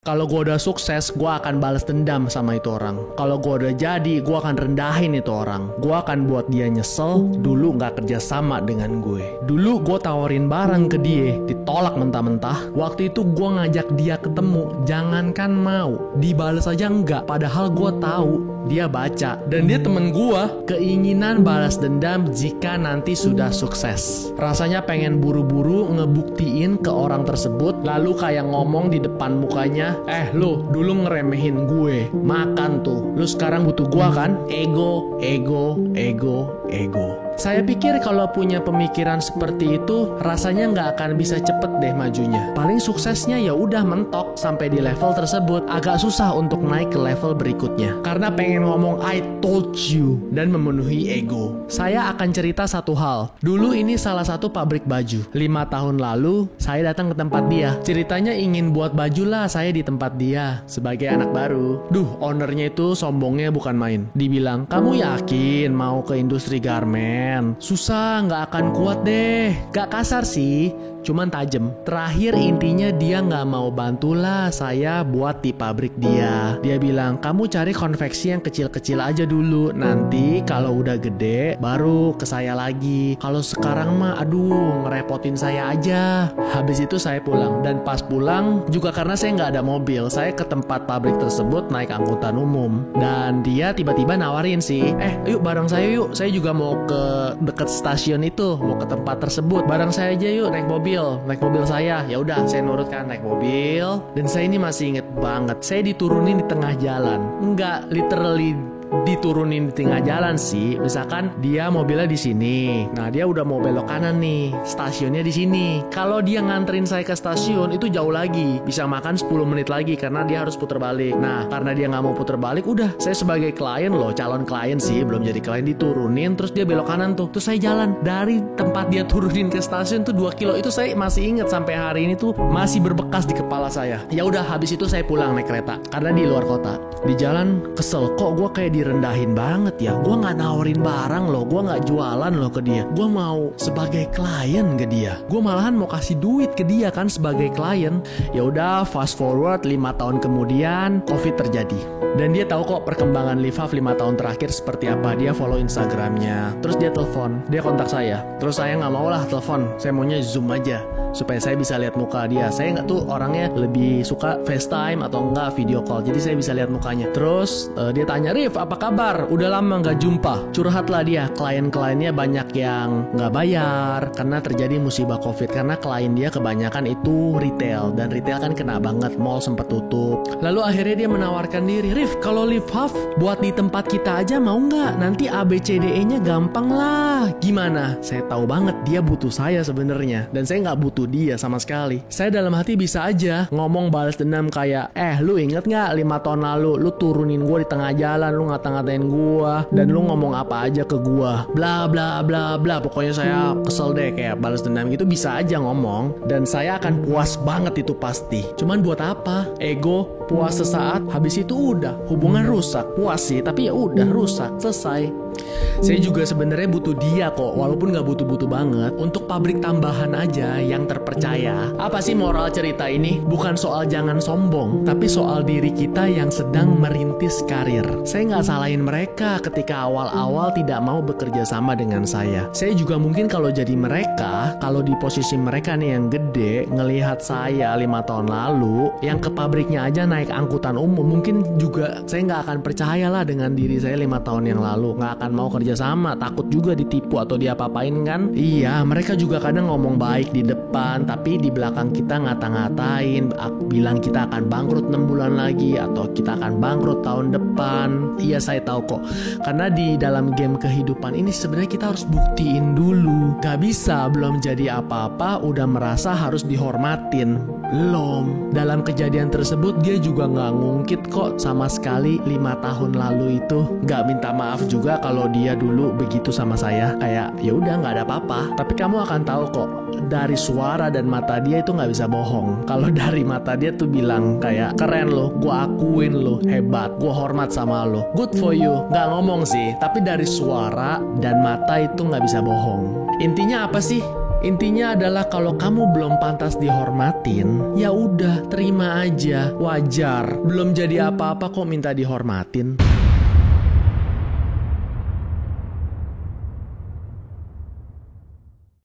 Kalau gue udah sukses, gue akan balas dendam sama itu orang. Kalau gue udah jadi, gue akan rendahin itu orang. Gue akan buat dia nyesel, dulu gak kerja sama dengan gue. Dulu gue tawarin barang ke dia, ditolak mentah-mentah. Waktu itu gue ngajak dia ketemu, jangankan mau, dibales aja enggak. Padahal gue tahu dia baca, dan dia temen gue. Keinginan balas dendam jika nanti sudah sukses. Rasanya pengen buru-buru ngebuktiin ke orang tersebut, lalu kayak ngomong di depan mukanya, lu dulu ngeremehin gue, makan tuh, lu sekarang butuh gue kan? Ego. Saya pikir kalau punya pemikiran seperti itu, rasanya nggak akan bisa cepet deh majunya. Paling suksesnya ya udah mentok sampai di level tersebut, agak susah untuk naik ke level berikutnya. Karena pengen ngomong I told you dan memenuhi ego. Saya akan cerita satu hal. Dulu ini salah satu pabrik baju. 5 tahun lalu, saya datang ke tempat dia. Ceritanya ingin buat baju lah saya di tempat dia sebagai anak baru. Ownernya itu sombongnya bukan main. Dibilang, kamu yakin mau ke industri garment? Susah, nggak akan kuat deh. Gak kasar sih, cuman tajem. Terakhir intinya dia nggak mau bantulah saya buat di pabrik dia. Dia bilang, kamu cari konveksi yang kecil-kecil aja dulu. Nanti kalau udah gede, baru ke saya lagi. Kalau sekarang mah, aduh, ngerepotin saya aja. Habis itu saya pulang. Dan pas pulang, juga karena saya nggak ada mobil, saya ke tempat pabrik tersebut naik angkutan umum. Dan dia tiba-tiba nawarin sih, yuk bareng saya yuk. Saya juga mau ke deket stasiun itu, mau ke tempat tersebut. Bareng saya aja yuk, naik mobil saya. Ya udah, saya nurut kan, naik mobil. Dan saya ini masih inget banget, saya diturunin di tengah jalan. Enggak literally diturunin di tengah jalan sih. Misalkan dia mobilnya di sini, nah dia udah mau belok kanan nih, stasiunnya di sini. Kalau dia nganterin saya ke stasiun itu jauh lagi, bisa makan 10 menit lagi karena dia harus puter balik. Nah karena dia nggak mau puter balik, udah saya sebagai klien loh, calon klien sih, belum jadi klien, diturunin terus dia belok kanan tuh. Terus saya jalan dari tempat dia turunin ke stasiun tuh 2 kilo. Itu saya masih inget sampai hari ini tuh, masih berbekas di kepala saya. Ya udah, habis itu saya pulang naik kereta karena di luar kota. Di jalan kesel, kok gue kayak direndahin banget ya. Gue nggak nawarin barang loh, gue nggak jualan loh ke dia. Gue mau sebagai klien ke dia. Gue malahan mau kasih duit ke dia kan sebagai klien. Ya udah, fast forward 5 tahun kemudian COVID terjadi. Dan dia tahu kok perkembangan Livhav 5 tahun terakhir seperti apa. Dia follow Instagramnya, terus dia telepon, dia kontak saya. Terus saya nggak mau lah telepon, saya maunya Zoom aja supaya saya bisa lihat muka dia. Saya nggak tuh orangnya lebih suka FaceTime atau enggak video call, jadi saya bisa lihat mukanya. Terus dia tanya, Rif apa kabar? Udah lama nggak jumpa. Curhatlah dia, klien-kliennya banyak yang nggak bayar karena terjadi musibah COVID. Karena klien dia kebanyakan itu retail, dan retail kan kena banget, mall sempat tutup. Lalu akhirnya dia menawarkan diri, Rif kalau Livhav buat di tempat kita aja mau nggak? Nanti ABCDE-nya gampang lah. Gimana? Saya tahu banget dia butuh saya sebenarnya, dan saya nggak butuh dia sama sekali. Saya dalam hati bisa aja ngomong balas dendam kayak, lu inget nggak 5 tahun lalu lu turunin gue di tengah jalan, lu ngata-ngatain gue, dan lu ngomong apa aja ke gue, bla bla bla bla. Pokoknya saya kesel deh, kayak balas dendam gitu bisa aja ngomong, dan saya akan puas banget itu pasti. Cuman buat apa? Ego puas sesaat, habis itu udah hubungan rusak. Puas sih, tapi ya udah rusak, selesai. Saya juga sebenarnya butuh dia kok, walaupun gak butuh-butuh banget, untuk pabrik tambahan aja yang terpercaya. Apa sih moral cerita ini? Bukan soal jangan sombong, tapi soal diri kita yang sedang merintis karir. Saya gak salahin mereka ketika awal-awal tidak mau bekerja sama dengan saya. Saya juga mungkin kalau jadi mereka, kalau di posisi mereka nih yang gede, ngelihat saya 5 tahun lalu yang ke pabriknya aja naik angkutan umum, mungkin juga saya gak akan percaya lah dengan diri saya 5 tahun yang lalu. Gak akan mau kerja sama, takut juga ditipu atau diapa-apain kan. Iya, mereka juga kadang ngomong baik di depan, tapi di belakang kita ngata-ngatain, bilang kita akan bangkrut 6 bulan lagi, atau kita akan bangkrut tahun depan. Iya, saya tahu kok, karena di dalam game kehidupan ini sebenarnya kita harus buktiin dulu. Gak bisa belum jadi apa-apa udah merasa harus dihormatin. Belum. Dalam kejadian tersebut dia juga gak ngungkit kok sama sekali 5 tahun lalu itu. Gak minta maaf juga kalau dia dulu begitu sama saya. Kayak ya udah nggak ada apa-apa. Tapi kamu akan tahu kok, dari suara dan mata dia itu nggak bisa bohong. Kalau dari mata dia tuh bilang kayak, keren lo, gue akuin lo, hebat, gue hormat sama lo, good for you. Nggak ngomong sih, tapi dari suara dan mata itu nggak bisa bohong. Intinya apa sih? Intinya adalah kalau kamu belum pantas dihormatin, ya udah terima aja, wajar. Belum jadi apa-apa kok minta dihormatin.